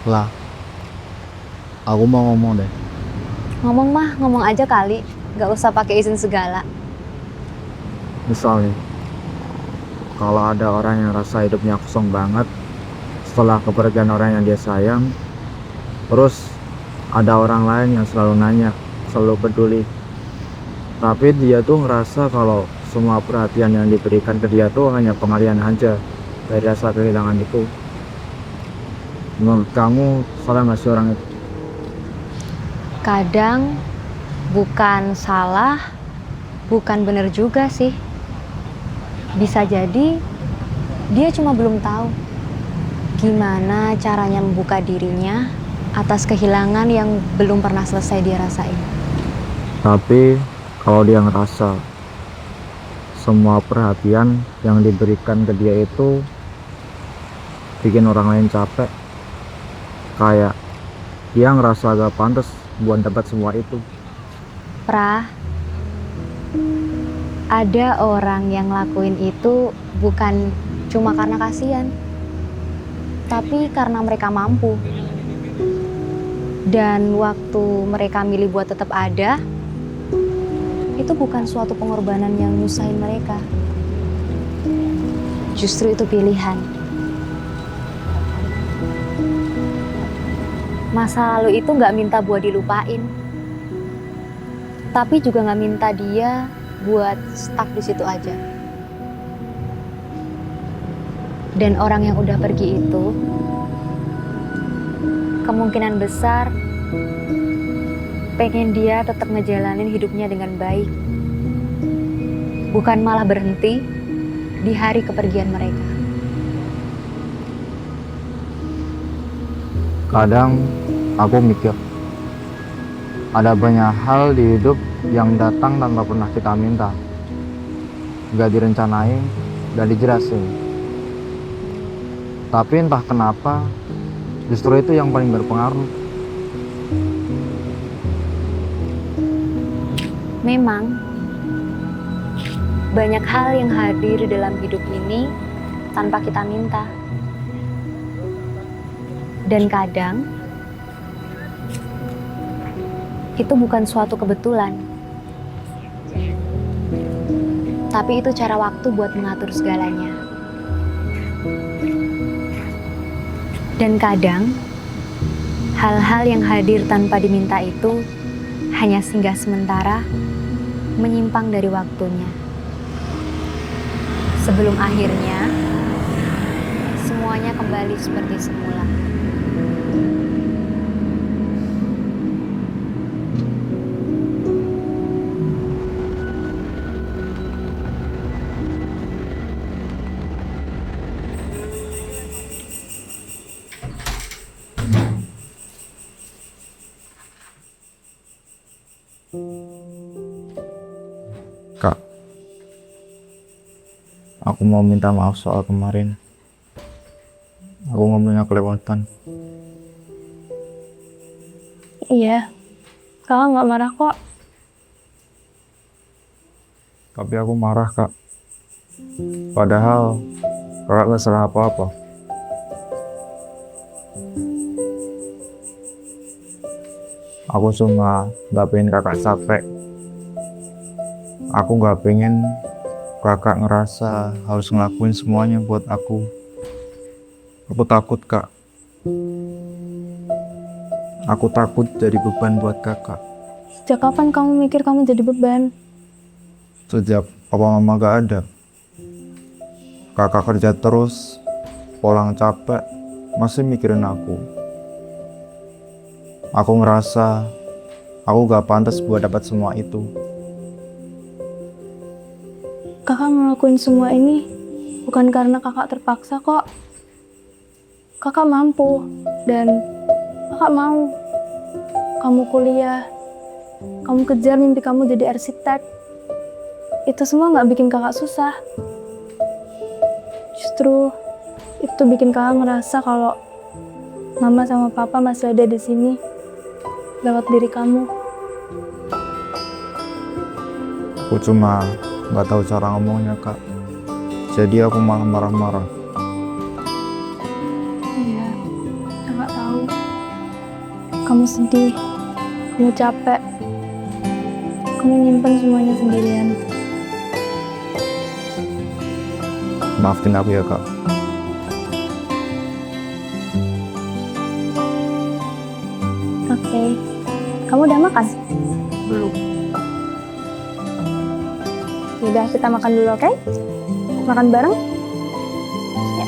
Lah, aku mau ngomong deh. Ngomong mah ngomong aja kali, nggak usah pakai izin segala. Misalnya, kalau ada orang yang rasa hidupnya kosong banget setelah kepergian orang yang dia sayang, terus ada orang lain yang selalu nanya, selalu peduli, tapi dia tuh ngerasa kalau semua perhatian yang diberikan ke dia tuh hanya pengalian aja dari rasa kehilangan itu. Menurut kamu salah nggak sih orang itu? Kadang bukan salah, bukan bener juga sih. Bisa jadi dia cuma belum tahu gimana caranya membuka dirinya atas kehilangan yang belum pernah selesai dia rasain. Tapi kalau dia ngerasa semua perhatian yang diberikan ke dia itu bikin orang lain capek, kayak dia ngerasa gak pantas buat dapat semua itu. Prah, ada orang yang lakuin itu bukan cuma karena kasihan, tapi karena mereka mampu. Dan waktu mereka milih buat tetap ada, itu bukan suatu pengorbanan yang nyusahin mereka. Justru itu pilihan. Masa lalu itu nggak minta buat dilupain, tapi juga nggak minta dia buat stuck di situ aja. Dan orang yang udah pergi itu kemungkinan besar pengen dia tetap ngejalanin hidupnya dengan baik, bukan malah berhenti di hari kepergian mereka. Kadang aku mikir, ada banyak hal di hidup yang datang tanpa pernah kita minta, gak direncanain, gak dijelasin. Tapi entah kenapa, justru itu yang paling berpengaruh. Memang banyak hal yang hadir dalam hidup ini tanpa kita minta. Dan kadang itu bukan suatu kebetulan, tapi itu cara waktu buat mengatur segalanya. Dan kadang hal-hal yang hadir tanpa diminta itu hanya singgah sementara, menyimpang dari waktunya. Sebelum akhirnya semuanya kembali seperti semula. Kak, aku mau minta maaf soal kemarin. Aku ngomongnya kelewatan. Iya, kakak nggak marah kok. Tapi aku marah, Kak. Padahal kakak gak salah apa-apa. Aku cuma gak pengen kakak capek. Aku gak pengen kakak ngerasa harus ngelakuin semuanya buat aku. Aku takut, Kak. Aku takut jadi beban buat kakak. Sejak kapan kamu mikir kamu jadi beban? Sejak papa mama gak ada, kakak kerja terus, pulang capek, masih mikirin aku. Aku ngerasa aku gak pantas buat dapat semua itu. Kakak ngelakuin semua ini bukan karena kakak terpaksa kok. Kakak mampu dan kakak mau. Kamu kuliah, kamu kejar mimpi kamu jadi arsitek. Itu semua nggak bikin kakak susah. Justru itu bikin kakak ngerasa kalau mama sama papa masih ada di sini lewat diri kamu. Aku cuma gak tahu cara ngomongnya, Kak. Jadi aku malah marah-marah. Iya, kakak tahu. kamu sedih, kamu capek, kamu nyimpen semuanya sendirian. Maafin aku ya kak. Oke, kamu udah makan? Belum. Udah, kita makan dulu, oke? Makan bareng? Ya.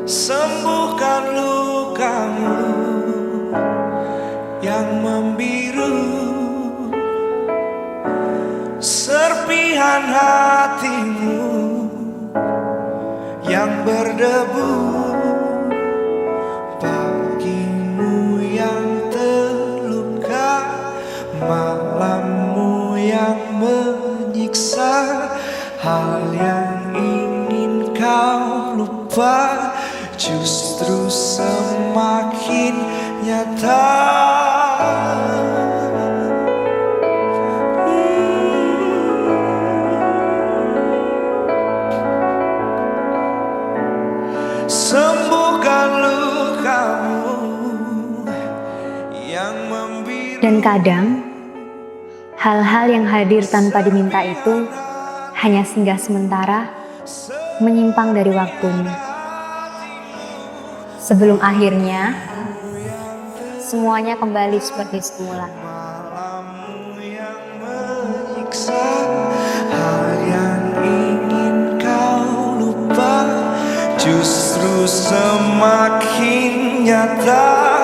Sembuhkan lukamu yang membiru, serpihan hatimu yang berdebu, pagimu yang terluka, malammu yang menyiksa, hal yang ingin kau lupa justru semakin nyata. Sembuhkan lukamu yang membiru. Dan kadang, hal-hal yang hadir tanpa diminta itu hanya singgah sementara, menyimpang dari waktunya. Sebelum akhirnya, semuanya kembali seperti semula. Malammu yang menyiksa, hal yang ingin kau lupa justru semakin nyata.